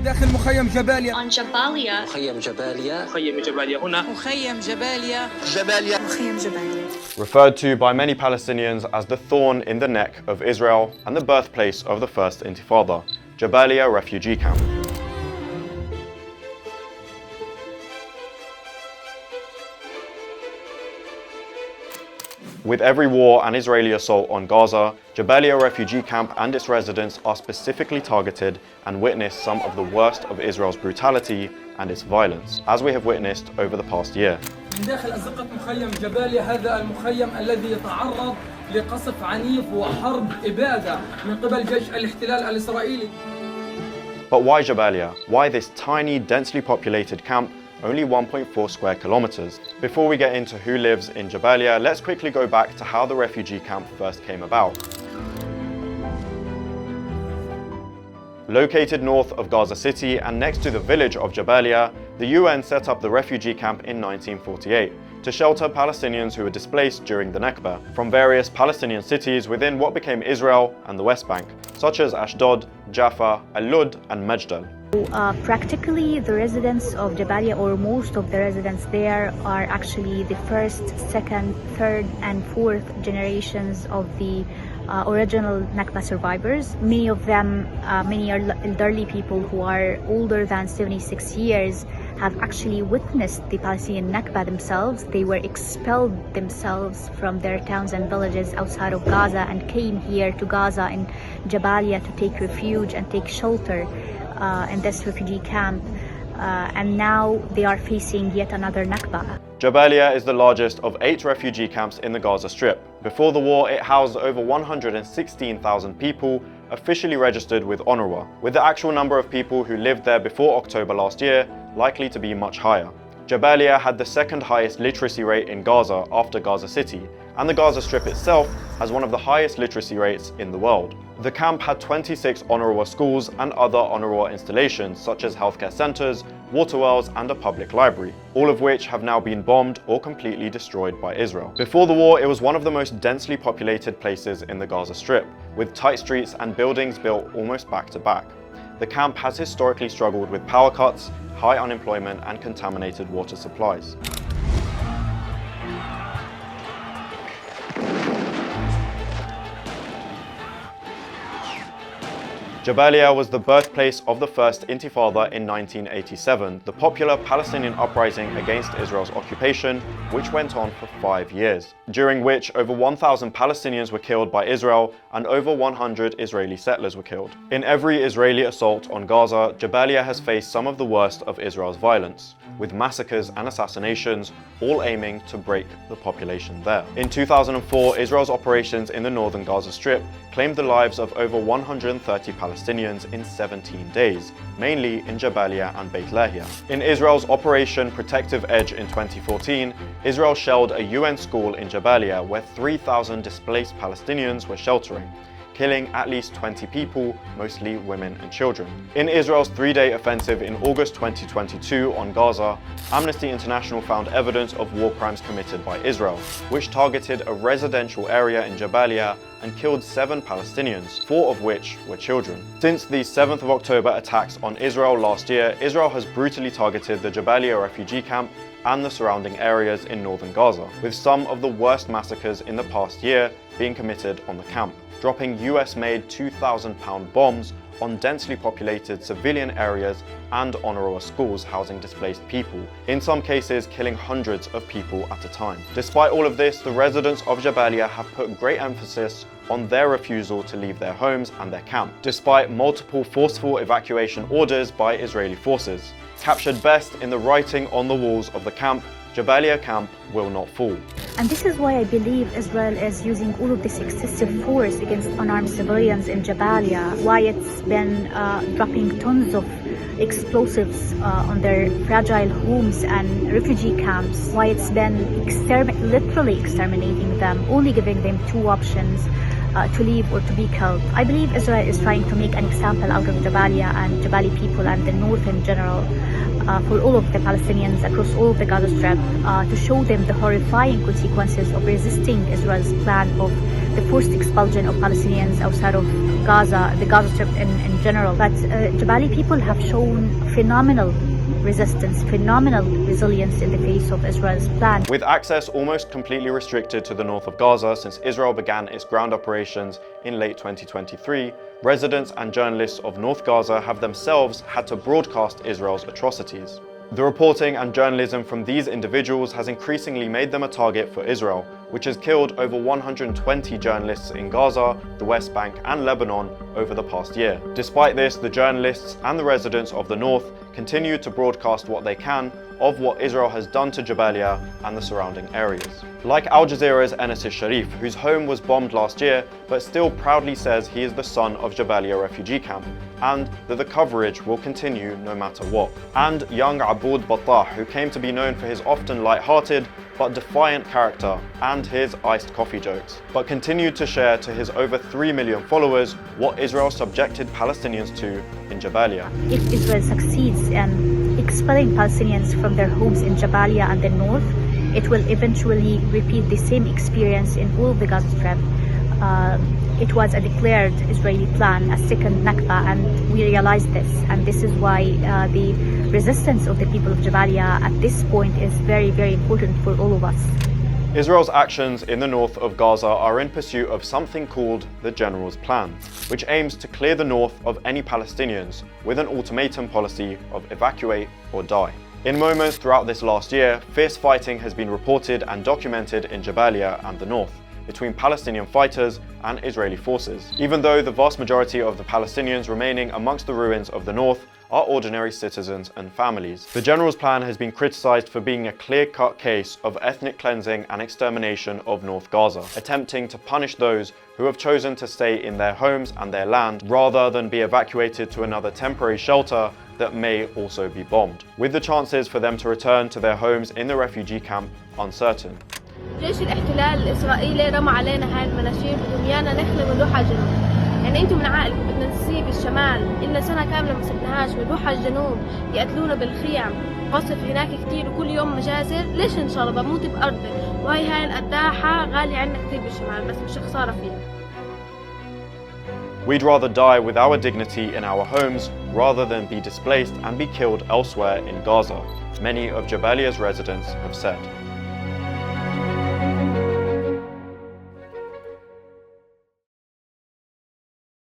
داخل مخيم جباليا. On Jabalia. مخيم جباليا. مخيم جباليا هنا. مخيم جباليا. جباليا. مخيم جباليا. Referred to by many Palestinians as the thorn in the neck of Israel and the birthplace of the first Intifada, Jabalia refugee camp. With every war and Israeli assault on Gaza, Jabalia refugee camp and its residents are specifically targeted and witness some of the worst of Israel's brutality and its violence, as we have witnessed over the past year. من داخل أزقة مخيم جباليا، هذا المخيم الذي يتعرض لقصف عنيف وحرب إبادة من قبل جيش الاحتلال الإسرائيلي. But why Jabalia? Why this tiny, densely populated camp, only 1.4 square kilometers? Before we get into who lives in Jabalia, let's quickly go back to how the refugee camp first came about. Located north of Gaza City and next to the village of Jabalia, the UN set up the refugee camp in 1948 to shelter Palestinians who were displaced during the Nakba from various Palestinian cities within what became Israel and the West Bank, such as Ashdod, Jaffa, Al-Lud and Mejdal. Practically, the residents of Jabalia, or most of the residents there, are actually the first, second, third and fourth generations of the original Nakba survivors. Many of them, many elderly people who are older than 76 years, have actually witnessed the Palestinian Nakba themselves. They were expelled themselves from their towns and villages outside of Gaza and came here to Gaza and Jabalia to take refuge and take shelter in this refugee camp. And now they are facing yet another Nakba. Jabalia is the largest of 8 refugee camps in the Gaza Strip. Before the war, it housed over 116,000 people officially registered with UNRWA, with the actual number of people who lived there before October last year likely to be much higher. Jabalia had the second highest literacy rate in Gaza after Gaza City, and the Gaza Strip itself has one of the highest literacy rates in the world. The camp had 26 UNRWA schools and other UNRWA installations such as healthcare centers, water wells and a public library, all of which have now been bombed or completely destroyed by Israel. Before the war, it was one of the most densely populated places in the Gaza Strip, with tight streets and buildings built almost back to back. The camp has historically struggled with power cuts, high unemployment and contaminated water supplies. Jabalia was the birthplace of the first Intifada in 1987, the popular Palestinian uprising against Israel's occupation, which went on for 5 years, during which over 1,000 Palestinians were killed by Israel and over 100 Israeli settlers were killed. In every Israeli assault on Gaza, Jabalia has faced some of the worst of Israel's violence, with massacres and assassinations, all aiming to break the population there. In 2004, Israel's operations in the northern Gaza Strip claimed the lives of over 130 Palestinians in 17 days, mainly in Jabalia and Beit Lahia. In Israel's Operation Protective Edge in 2014, Israel shelled a UN school in Jabalia where 3,000 displaced Palestinians were sheltering, killing at least 20 people, mostly women and children. In Israel's 3-day offensive in August 2022 on Gaza, Amnesty International found evidence of war crimes committed by Israel, which targeted a residential area in Jabalia and killed 7 Palestinians, 4 of which were children. Since the 7th of October attacks on Israel last year, Israel has brutally targeted the Jabalia refugee camp and the surrounding areas in northern Gaza, with some of the worst massacres in the past year being committed on the camp, dropping US-made 2,000-pound bombs on densely populated civilian areas and UNRWA schools housing displaced people, in some cases killing hundreds of people at a time. Despite all of this, the residents of Jabalia have put great emphasis on their refusal to leave their homes and their camp, despite multiple forceful evacuation orders by Israeli forces. Captured best in the writing on the walls of the camp, Jabalia camp will not fall. And this is why I believe Israel is using all of this excessive force against unarmed civilians in Jabalia, why it's been dropping tons of explosives on their fragile homes and refugee camps, why it's been literally exterminating them, only giving them 2 options, to leave or to be killed. I believe Israel is trying to make an example out of Jabalia and Jabali people and the north in general, for all of the Palestinians across all of the Gaza Strip, to show them the horrifying consequences of resisting Israel's plan of the forced expulsion of Palestinians outside of Gaza, the Gaza Strip in general. But Jabali people have shown phenomenal resistance, phenomenal resilience in the face of Israel's plan. With access almost completely restricted to the north of Gaza since Israel began its ground operations in late 2023, residents and journalists of North Gaza have themselves had to broadcast Israel's atrocities. The reporting and journalism from these individuals has increasingly made them a target for Israel, which has killed over 120 journalists in Gaza, the West Bank and Lebanon over the past year. Despite this, the journalists and the residents of the north continue to broadcast what they can of what Israel has done to Jabalia and the surrounding areas. Like Al Jazeera's Enes Sharif, whose home was bombed last year, but still proudly says he is the son of Jabalia refugee camp, and that the coverage will continue no matter what. And young Aboud Battah, who came to be known for his often light-hearted but defiant character and his iced coffee jokes, but continued to share to his over 3 million followers what Israel subjected Palestinians to in Jabalia. If Israel succeeds in expelling Palestinians from their homes in Jabalia and the north, it will eventually repeat the same experience in all of the Gaza Strip. It was a declared Israeli plan, a second Nakba, and we realized this. And this is why the resistance of the people of Jabalia at this point is very, very important for all of us. Israel's actions in the north of Gaza are in pursuit of something called the General's Plan, which aims to clear the north of any Palestinians with an ultimatum policy of evacuate or die. In moments throughout this last year, fierce fighting has been reported and documented in Jabalia and the north, between Palestinian fighters and Israeli forces, even though the vast majority of the Palestinians remaining amongst the ruins of the north are ordinary citizens and families. The General's Plan has been criticized for being a clear-cut case of ethnic cleansing and extermination of North Gaza, attempting to punish those who have chosen to stay in their homes and their land rather than be evacuated to another temporary shelter that may also be bombed, with the chances for them to return to their homes in the refugee camp uncertain. جيش الاحتلال الإسرائيلي رمى علينا هاي المناشير بدهم يانا نحن ونروح على الجنوب. يعني انتم من عقلكم بدنا نسيب الشمال، إلنا سنة كاملة ما سبناهاش ونروح على الجنوب يقتلونا بالخيام، قصف هناك كتير وكل يوم مجازر، ليش إن شاء الله بموت بأرضي؟ وهي القداحة غالية عنا كتير بالشمال بس مش خسارة فيها. We'd rather die with our dignity in our homes rather than be displaced and be killed elsewhere in Gaza, many of Jabalia's residents have said.